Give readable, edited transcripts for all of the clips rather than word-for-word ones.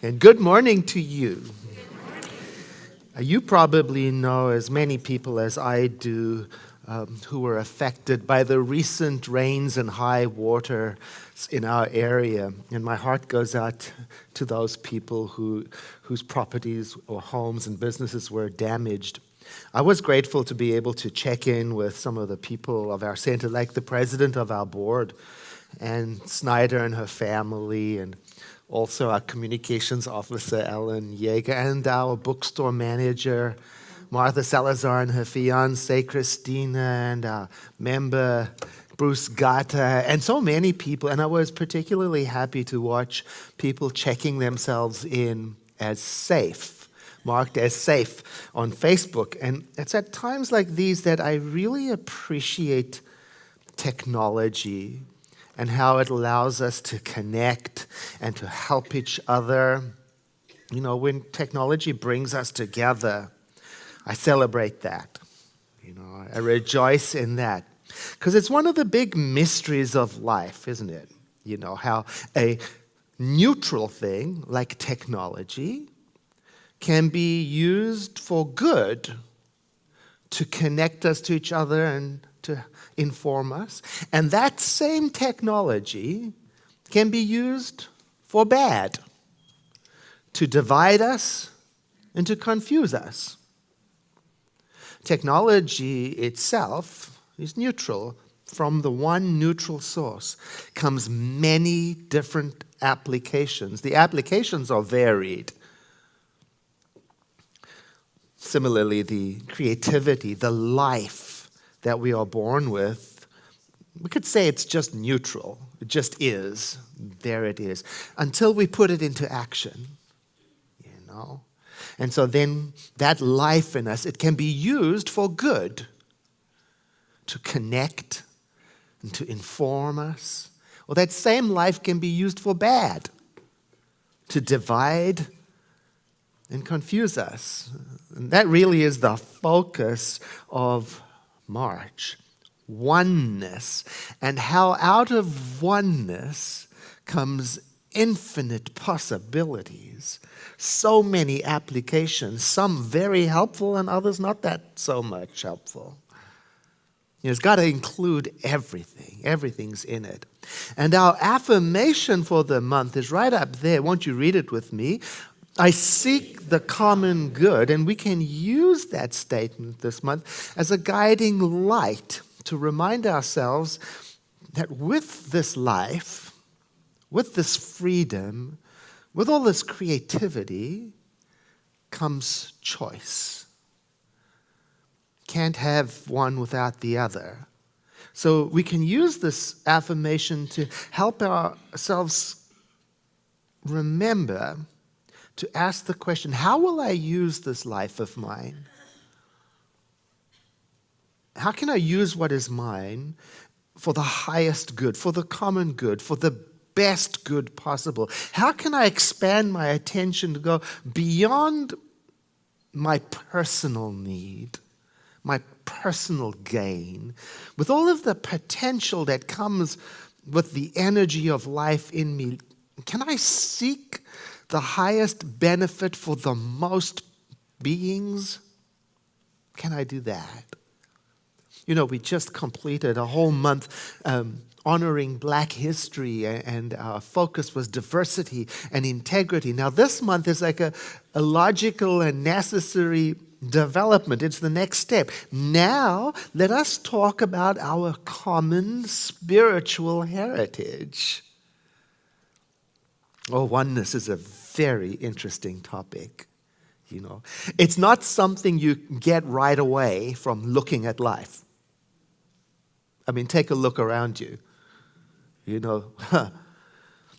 And good morning to you. You probably know as many people as I do who were affected by the recent rains and high water in our area. And my heart goes out to those people whose properties or homes and businesses were damaged. I was grateful to be able to check in with some of the people of our center, like the president of our board, and Snyder and her family, and also our communications officer, Ellen Yeager, and our bookstore manager, Martha Salazar, and her fiancée, Christina, and our member, Bruce Gata, and so many people. And I was particularly happy to watch people checking themselves in as safe, marked as safe on Facebook. And it's at times like these that I really appreciate technology and how it allows us to connect and to help each other. You know, when technology brings us together, I celebrate that. You know, I rejoice in that. Because it's one of the big mysteries of life, isn't it? You know, how a neutral thing like technology can be used for good to connect us to each other and to inform us. And that same technology can be used for bad, to divide us and to confuse us. Technology itself is neutral. From the one neutral source comes many different applications. The applications are varied. Similarly, the creativity, the life that we are born with, we could say it's just neutral. It just is. There it is. Until we put it into action, you know. And so then that life in us, it can be used for good, to connect and to inform us. Or that same life can be used for bad, to divide and confuse us. And that really is the focus of March. Oneness, and how out of oneness comes infinite possibilities. So many applications, some very helpful and others not that so much helpful. It's got to include everything. Everything's in it. And our affirmation for the month is right up there. Won't you read it with me? I seek the common good, and we can use that statement this month as a guiding light to remind ourselves that with this life, with this freedom, with all this creativity, comes choice. Can't have one without the other. So we can use this affirmation to help ourselves remember to ask the question, how will I use this life of mine? How can I use what is mine for the highest good, for the common good, for the best good possible? How can I expand my attention to go beyond my personal need, my personal gain, with all of the potential that comes with the energy of life in me? Can I seek the highest benefit for the most beings? Can I do that? You know, we just completed a whole month honoring Black history, and our focus was diversity and integrity. Now, this month is like a logical and necessary development. It's the next step. Now, let us talk about our common spiritual heritage. Oh, oneness is a very interesting topic, you know. It's not something you get right away from looking at life. I mean, take a look around you. You know,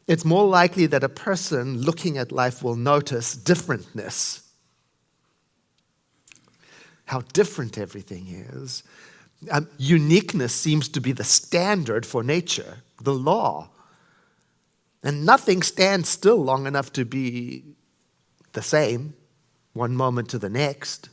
it's more likely that a person looking at life will notice differentness. How different everything is. Uniqueness seems to be the standard for nature, the law. And nothing stands still long enough to be the same, one moment to the next.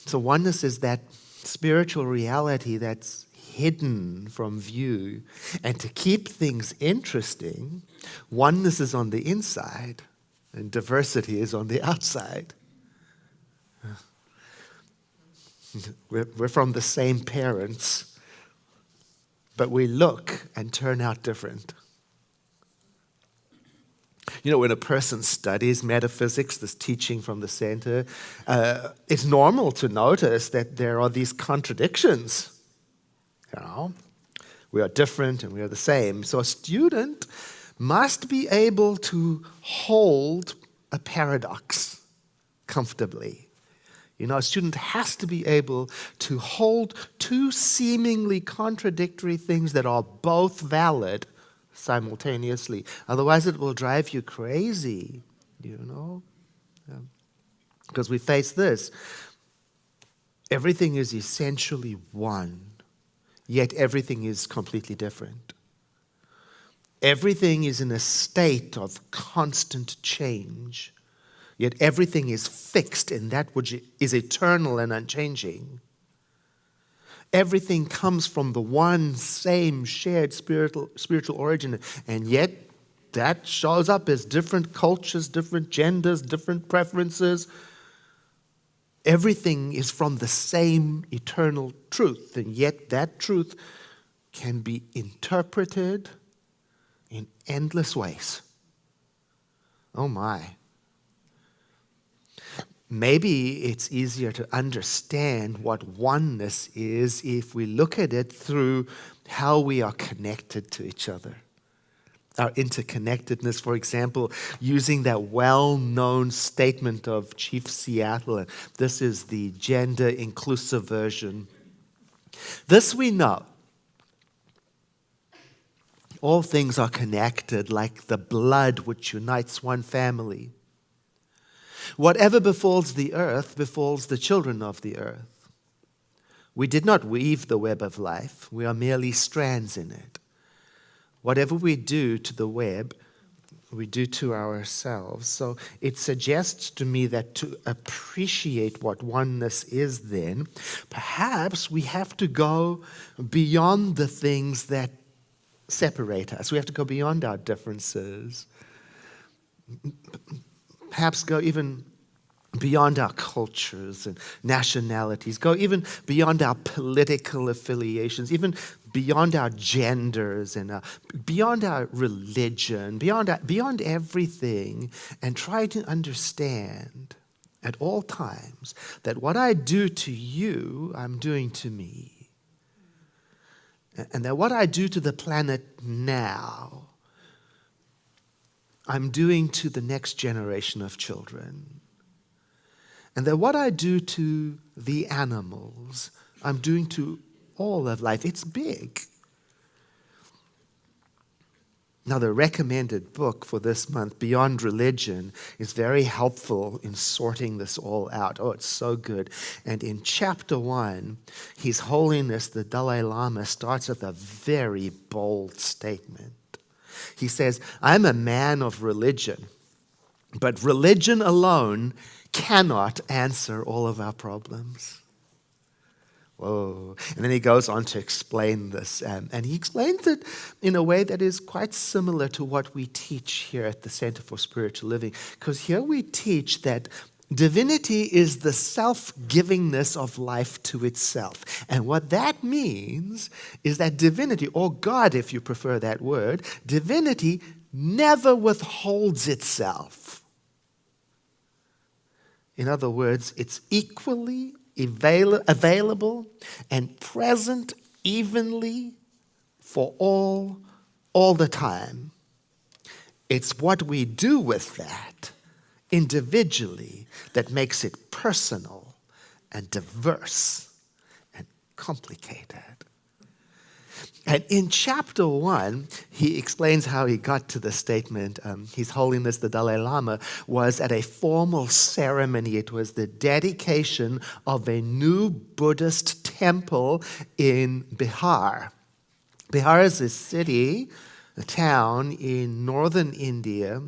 So oneness is that spiritual reality that's hidden from view. And to keep things interesting, oneness is on the inside and diversity is on the outside. We're from the same parents, but we look and turn out different. You know, when a person studies metaphysics, this teaching from the center, it's normal to notice that there are these contradictions. You know, we are different and we are the same. So a student must be able to hold a paradox comfortably. You know, a student has to be able to hold two seemingly contradictory things that are both valid simultaneously. Otherwise, it will drive you crazy, you know. Because we face this. Everything is essentially one, yet everything is completely different. Everything is in a state of constant change. Yet everything is fixed in that which is eternal and unchanging. Everything comes from the one same shared spiritual origin, and yet that shows up as different cultures, different genders, different preferences. Everything is from the same eternal truth, and yet that truth can be interpreted in endless ways. Oh my. Maybe it's easier to understand what oneness is if we look at it through how we are connected to each other. Our interconnectedness, for example, using that well-known statement of Chief Seattle. This is the gender-inclusive version. This we know. All things are connected like the blood which unites one family. Whatever befalls the earth befalls the children of the earth. We did not weave the web of life. We are merely strands in it. Whatever we do to the web, we do to ourselves. So it suggests to me that to appreciate what oneness is then, perhaps we have to go beyond the things that separate us. We have to go beyond our differences. Perhaps go even beyond our cultures and nationalities, go even beyond our political affiliations, even beyond our genders and beyond our religion, beyond everything, and try to understand at all times that what I do to you, I'm doing to me. And that what I do to the planet now, I'm doing to the next generation of children. And that what I do to the animals, I'm doing to all of life. It's big. Now, the recommended book for this month, Beyond Religion, is very helpful in sorting this all out. Oh, it's so good. And in chapter 1, His Holiness the Dalai Lama starts with a very bold statement. He says, I'm a man of religion, but religion alone cannot answer all of our problems. Whoa. And then he goes on to explain this. And he explains it in a way that is quite similar to what we teach here at the Center for Spiritual Living. Because here we teach that divinity is the self-givingness of life to itself. And what that means is that divinity, or God if you prefer that word, divinity never withholds itself. In other words, it's equally available and present evenly for all the time. It's what we do with that individually that makes it personal and diverse and complicated. And in chapter 1, he explains how he got to the statement, His Holiness the Dalai Lama was at a formal ceremony. It was the dedication of a new Buddhist temple in Bihar. Bihar is a city, a town in northern India.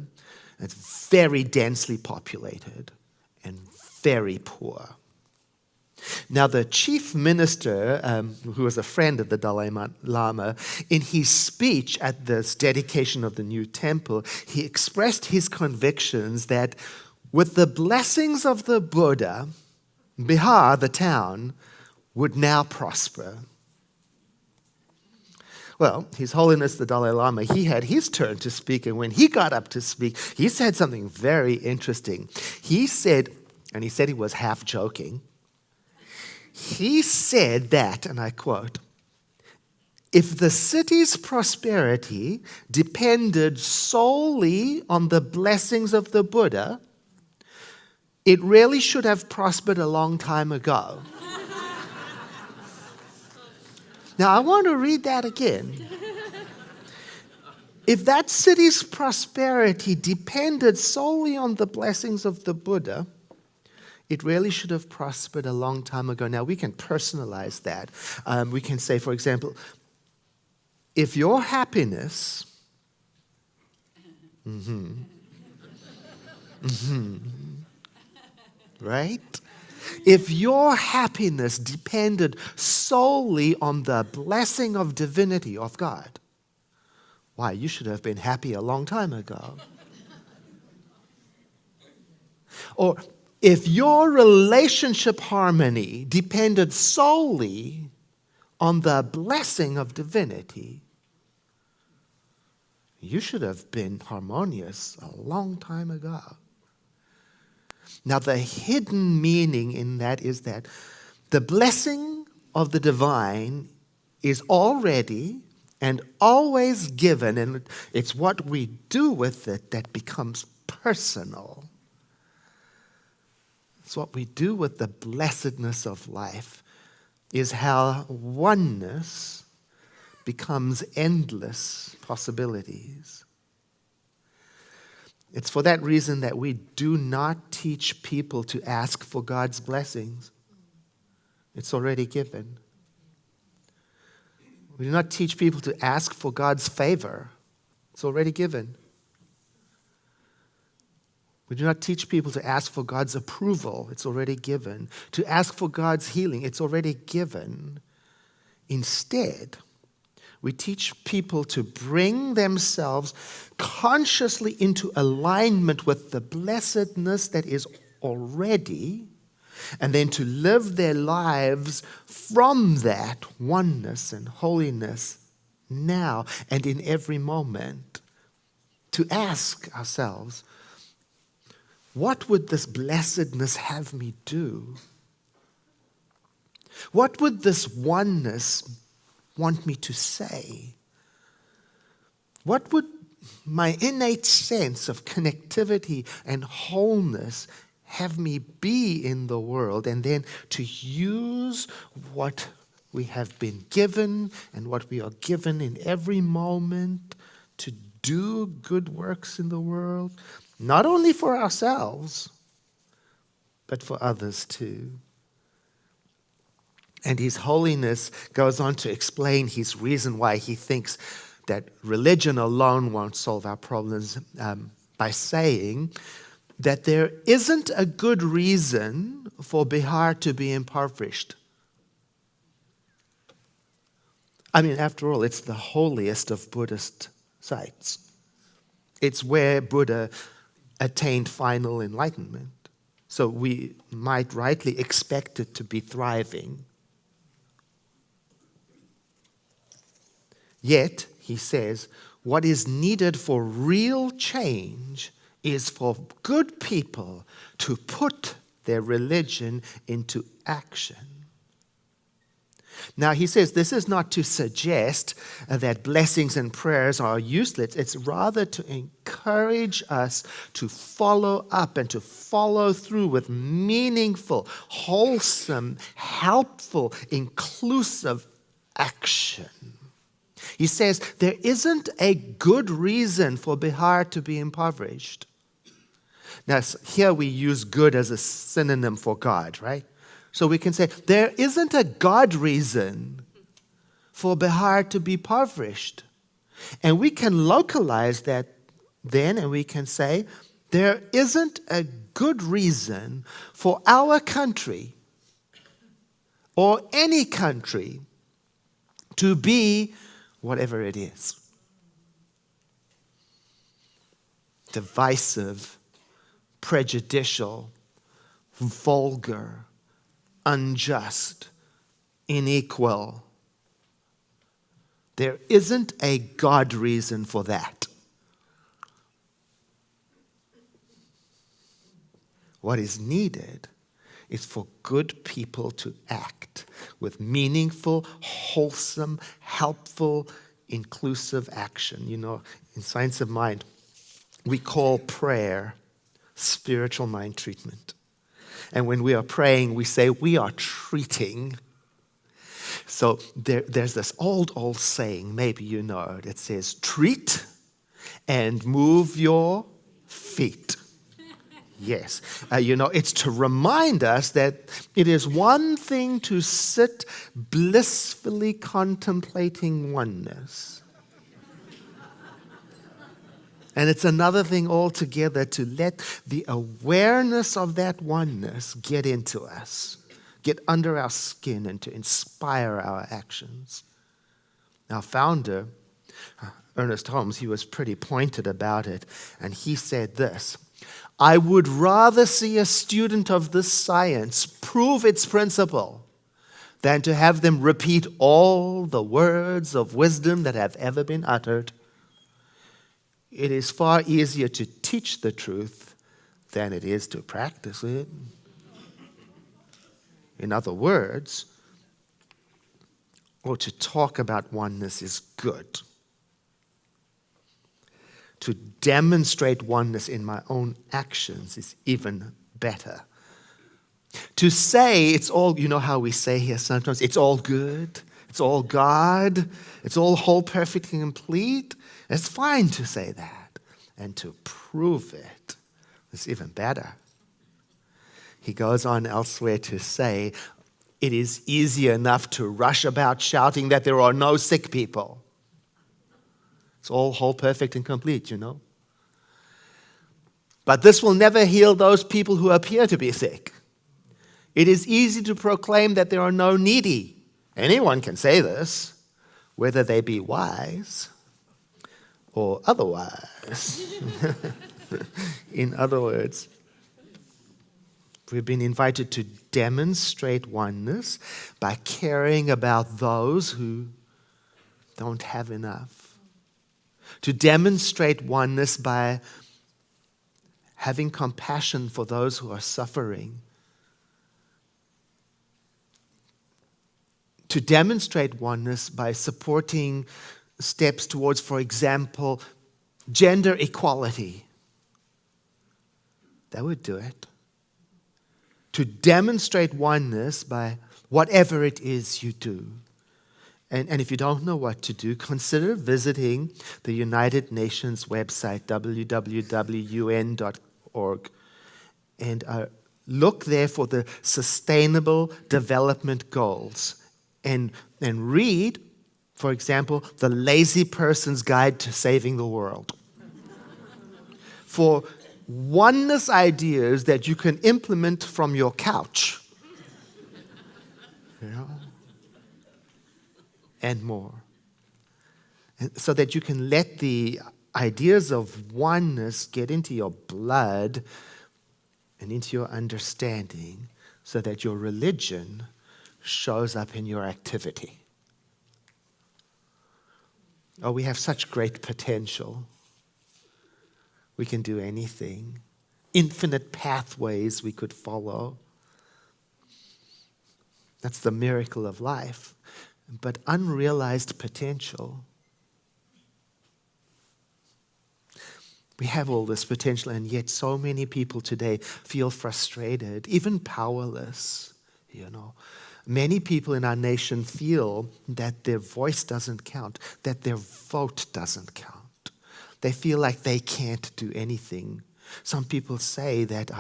It's very densely populated and very poor. Now, the chief minister, who was a friend of the Dalai Lama, in his speech at this dedication of the new temple, he expressed his convictions that with the blessings of the Buddha, Bihar, the town, would now prosper. Well, His Holiness the Dalai Lama, he had his turn to speak, and when he got up to speak, he said something very interesting. He said, and he said he was half joking, he said that, and I quote, "If the city's prosperity depended solely on the blessings of the Buddha, it really should have prospered a long time ago." Now, I want to read that again. If that city's prosperity depended solely on the blessings of the Buddha, it really should have prospered a long time ago. Now, we can personalize that. We can say, for example, if your happiness, right? If your happiness depended solely on the blessing of divinity, of God, why, you should have been happy a long time ago. Or if your relationship harmony depended solely on the blessing of divinity, you should have been harmonious a long time ago. Now, the hidden meaning in that is that the blessing of the divine is already and always given, and it's what we do with it that becomes personal. It's what we do with the blessedness of life is how oneness becomes endless possibilities. It's for that reason that we do not teach people to ask for God's blessings. It's already given. We do not teach people to ask for God's favor. It's already given. We do not teach people to ask for God's approval. It's already given. To ask for God's healing. It's already given. Instead, we teach people to bring themselves consciously into alignment with the blessedness that is already, and then to live their lives from that oneness and holiness now and in every moment. To ask ourselves, what would this blessedness have me do? What would this oneness want me to say? What would my innate sense of connectivity and wholeness have me be in the world? And then to use what we have been given and what we are given in every moment to do good works in the world, not only for ourselves, but for others too. And His Holiness goes on to explain his reason why he thinks that religion alone won't solve our problems by saying that there isn't a good reason for Bihar to be impoverished. I mean, after all, it's the holiest of Buddhist sites. It's where Buddha attained final enlightenment. So we might rightly expect it to be thriving. Yet, he says, what is needed for real change is for good people to put their religion into action. Now, he says this is not to suggest that blessings and prayers are useless. It's rather to encourage us to follow up and to follow through with meaningful, wholesome, helpful, inclusive action. He says there isn't a good reason for Bihar to be impoverished. Now, here we use good as a synonym for God, right? So we can say there isn't a God reason for Bihar to be impoverished. And we can localize that then, and we can say there isn't a good reason for our country or any country to be whatever it is. Divisive, prejudicial, vulgar, unjust, unequal. There isn't a God reason for that. What is needed is for good people to act with meaningful, wholesome, helpful, inclusive action. You know, in Science of Mind, we call prayer spiritual mind treatment. And when we are praying, we say we are treating. So there's this old saying, maybe you know it. It says, treat and move your feet. Yes. It's to remind us that it is one thing to sit blissfully contemplating oneness. And it's another thing altogether to let the awareness of that oneness get into us, get under our skin, and to inspire our actions. Our founder, Ernest Holmes, he was pretty pointed about it, and he said this: I would rather see a student of this science prove its principle than to have them repeat all the words of wisdom that have ever been uttered. It is far easier to teach the truth than it is to practice it. In other words, or to talk about oneness is good. To demonstrate oneness in my own actions is even better. To say it's all, you know how we say here sometimes, it's all good, it's all God, it's all whole, perfect, and complete. It's fine to say that. And to prove it is even better. He goes on elsewhere to say, it is easy enough to rush about shouting that there are no sick people. It's all whole, perfect, and complete, you know. But this will never heal those people who appear to be sick. It is easy to proclaim that there are no needy. Anyone can say this, whether they be wise or otherwise. In other words, we've been invited to demonstrate oneness by caring about those who don't have enough. To demonstrate oneness by having compassion for those who are suffering. To demonstrate oneness by supporting steps towards, for example, gender equality. That would do it. To demonstrate oneness by whatever it is you do. And if you don't know what to do, consider visiting the United Nations website, www.un.org, and look there for the Sustainable Development Goals. And read, for example, The Lazy Person's Guide to Saving the World. For oneness ideas that you can implement from your couch. You know? And more. And so that you can let the ideas of oneness get into your blood and into your understanding so that your religion shows up in your activity. Oh, we have such great potential. We can do anything. Infinite pathways we could follow. That's the miracle of life. But unrealized potential. We have all this potential, and yet so many people today feel frustrated, even powerless, you know. Many people in our nation feel that their voice doesn't count, that their vote doesn't count. They feel like they can't do anything. Some people say that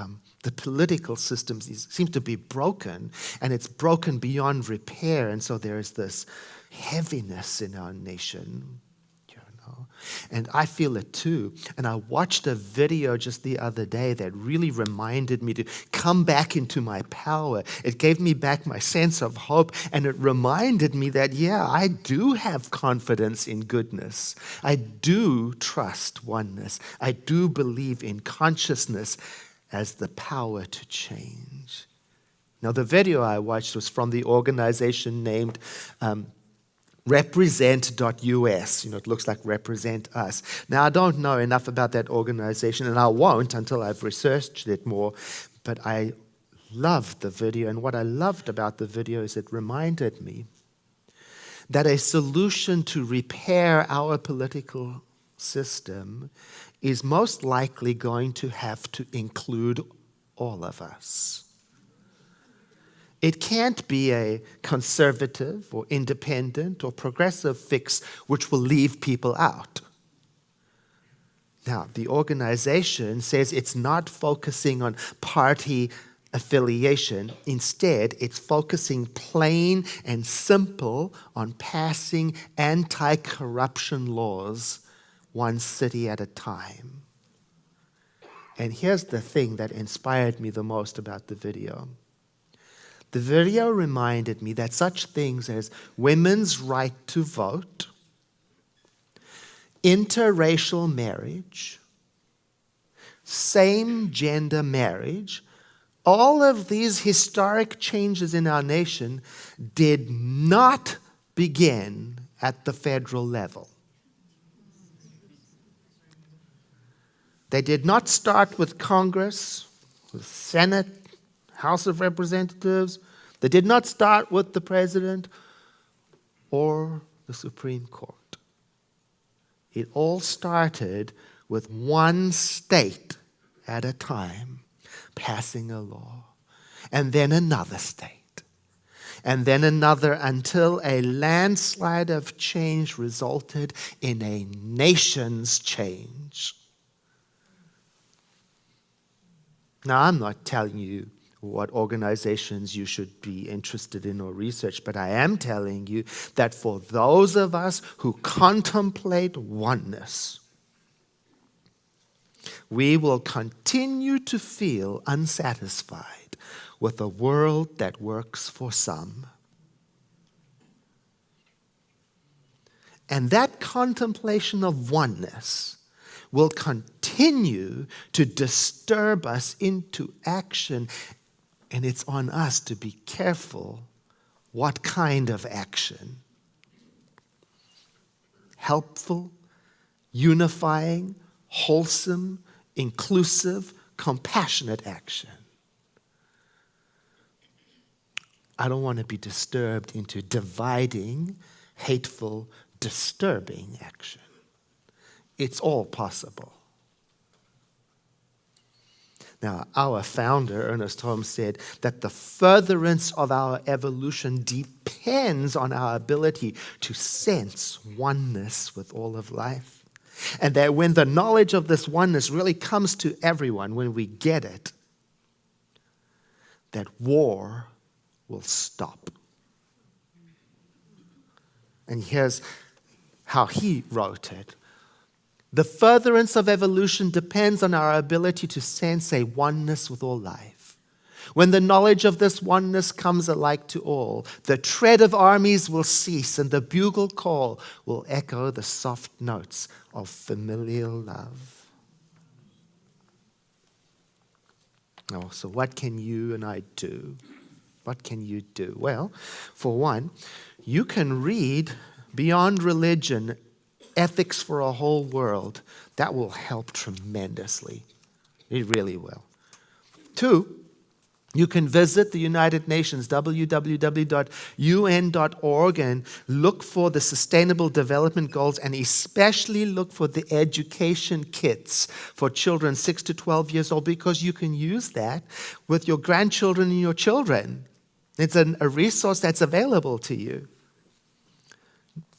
the political system seems to be broken, and it's broken beyond repair, and so there is this heaviness in our nation, you know. And I feel it too. And I watched a video just the other day that really reminded me to come back into my power. It gave me back my sense of hope. And it reminded me that, yeah, I do have confidence in goodness. I do trust oneness. I do believe in consciousness as the power to change. Now, the video I watched was from the organization named Represent.us. It looks like Represent Us. Now, I don't know enough about that organization, and I won't until I've researched it more, but I loved the video, and what I loved about the video is it reminded me that a solution to repair our political system is most likely going to have to include all of us. It can't be a conservative or independent or progressive fix which will leave people out. Now, the organization says it's not focusing on party affiliation. Instead, it's focusing plain and simple on passing anti-corruption laws one city at a time. And here's the thing that inspired me the most about the video. The video reminded me that such things as women's right to vote, interracial marriage, same-gender marriage, all of these historic changes in our nation did not begin at the federal level. They did not start with Congress, with Senate, House of Representatives. They did not start with the president or the Supreme Court. It all started with one state at a time passing a law, and then another state, and then another, until a landslide of change resulted in a nation's change. Now, I'm not telling you what organizations you should be interested in or research, but I am telling you that for those of us who contemplate oneness, we will continue to feel unsatisfied with a world that works for some. And that contemplation of oneness will continue to disturb us into action. And it's on us to be careful what kind of action. Helpful, unifying, wholesome, inclusive, compassionate action. I don't want to be disturbed into dividing, hateful, disturbing action. It's all possible. Now, our founder, Ernest Holmes, said that the furtherance of our evolution depends on our ability to sense oneness with all of life. And that when the knowledge of this oneness really comes to everyone, when we get it, that war will stop. And here's how he wrote it. The furtherance of evolution depends on our ability to sense a oneness with all life. When the knowledge of this oneness comes alike to all, the tread of armies will cease and the bugle call will echo the soft notes of familial love. Oh, so what can you and I do? What can you do? Well, for one, you can read Beyond Religion, Ethics for a Whole World. That will help tremendously. It really will. Two, you can visit the United Nations, www.un.org, and look for the Sustainable Development Goals, and especially look for the education kits for children 6 to 12 years old, because you can use that with your grandchildren and your children. It's a resource that's available to you.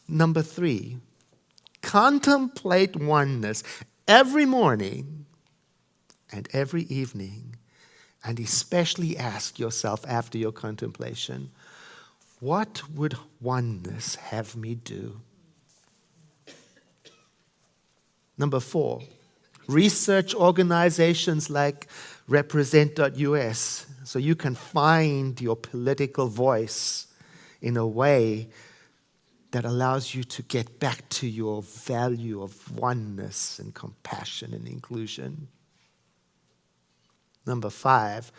Number three, contemplate oneness every morning and every evening, and especially ask yourself after your contemplation, what would oneness have me do? Number 4, research organizations like represent.us so you can find your political voice in a way that allows you to get back to your value of oneness and compassion and inclusion. Number 5,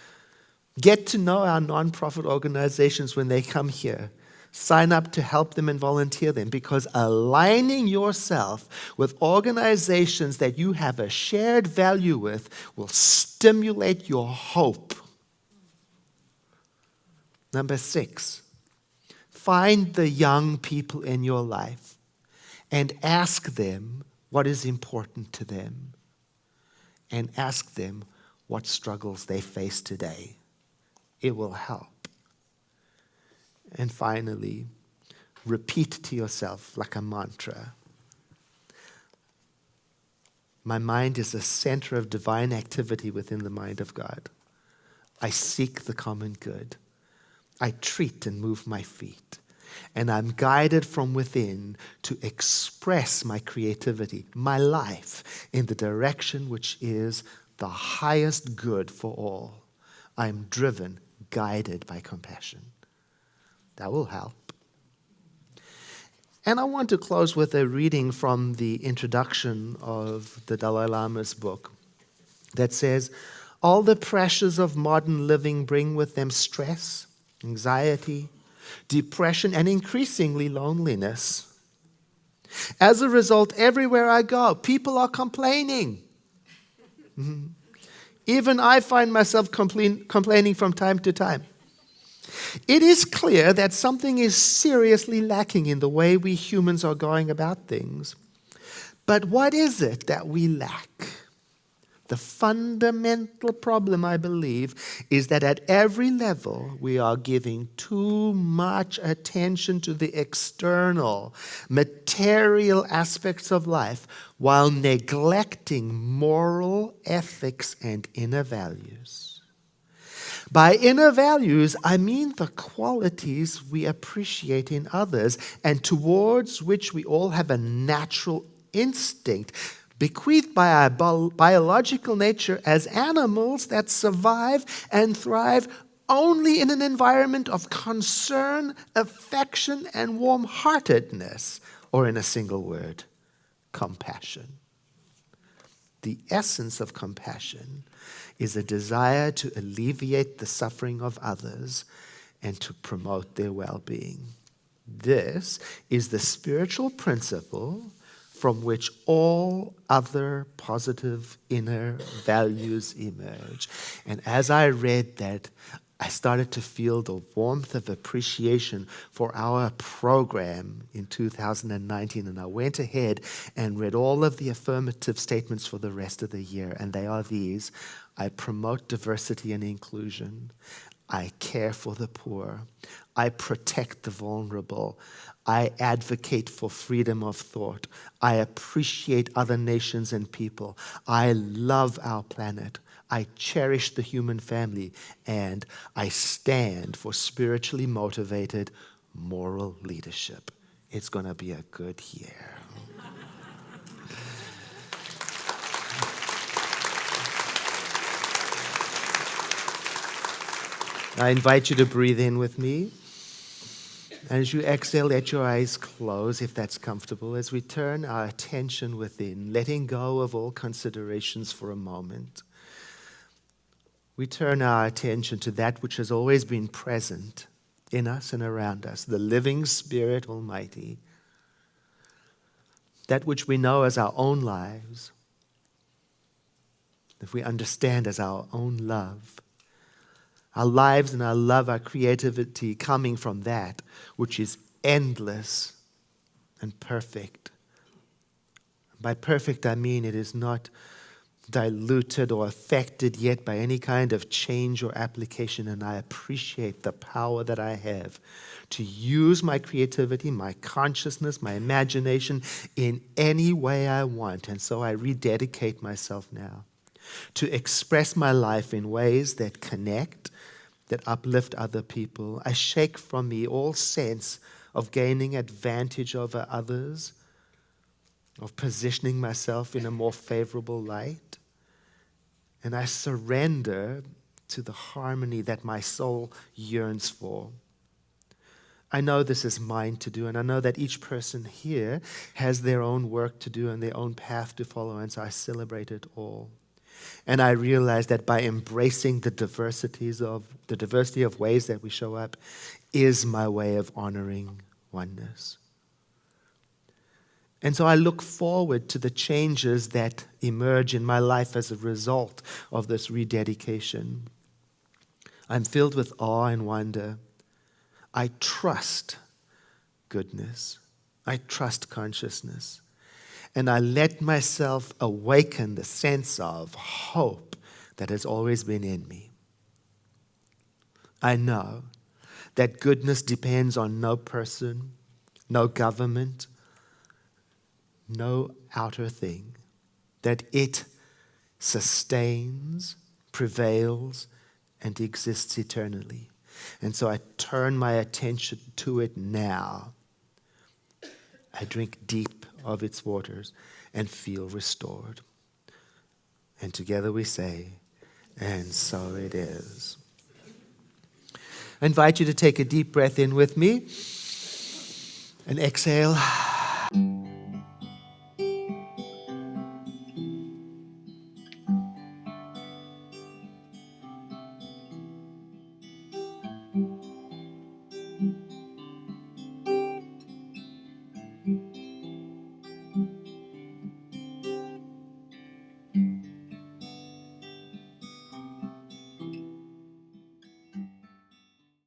get to know our nonprofit organizations when they come here. Sign up to help them and volunteer them, because aligning yourself with organizations that you have a shared value with will stimulate your hope. Number 6, find the young people in your life and ask them what is important to them, and ask them what struggles they face today. It will help. And finally, repeat to yourself like a mantra. My mind is a center of divine activity within the mind of God. I seek the common good. I treat and move my feet. And I'm guided from within to express my creativity, my life, in the direction which is the highest good for all. I'm driven, guided by compassion. That will help. And I want to close with a reading from the introduction of the Dalai Lama's book that says, all the pressures of modern living bring with them stress, anxiety, depression, and increasingly loneliness. As a result, everywhere I go, people are complaining. Even I find myself complaining from time to time. It is clear that something is seriously lacking in the way we humans are going about things. But what is it that we lack? The fundamental problem, I believe, is that at every level we are giving too much attention to the external, material aspects of life while neglecting moral ethics and inner values. By inner values, I mean the qualities we appreciate in others and towards which we all have a natural instinct, bequeathed by our biological nature as animals that survive and thrive only in an environment of concern, affection, and warm-heartedness, or in a single word, compassion. The essence of compassion is a desire to alleviate the suffering of others and to promote their well-being. This is the spiritual principle from which all other positive inner values emerge. And as I read that, I started to feel the warmth of appreciation for our program in 2019. And I went ahead and read all of the affirmative statements for the rest of the year. And they are these: I promote diversity and inclusion. I care for the poor. I protect the vulnerable. I advocate for freedom of thought. I appreciate other nations and people. I love our planet. I cherish the human family. And I stand for spiritually motivated moral leadership. It's going to be a good year. I invite you to breathe in with me. As you exhale, let your eyes close if that's comfortable, as we turn our attention within, letting go of all considerations for a moment. We turn our attention to that which has always been present in us and around us, the living Spirit Almighty, that which we know as our own lives, that we understand as our own love. Our lives and our love, our creativity coming from that which is endless and perfect. By perfect, I mean it is not diluted or affected yet by any kind of change or application, and I appreciate the power that I have to use my creativity, my consciousness, my imagination in any way I want. And so I rededicate myself now to express my life in ways that connect, that uplift other people. I shake from me all sense of gaining advantage over others of positioning myself in a more favorable light. And I surrender to the harmony that my soul yearns for. I know this is mine to do, and I know that each person here has their own work to do and their own path to follow, and so I celebrate it all. And I realize that by embracing the diversity of ways that we show up is my way of honoring oneness. And so I look forward to the changes that emerge in my life as a result of this rededication. I'm filled with awe and wonder. I trust goodness. I trust consciousness. And I let myself awaken the sense of hope that has always been in me. I know that goodness depends on no person, no government, no outer thing, that it sustains, prevails, and exists eternally. And so I turn my attention to it now. I drink deep of its waters and feel restored. And together we say, and so it is. I invite you to take a deep breath in with me and exhale.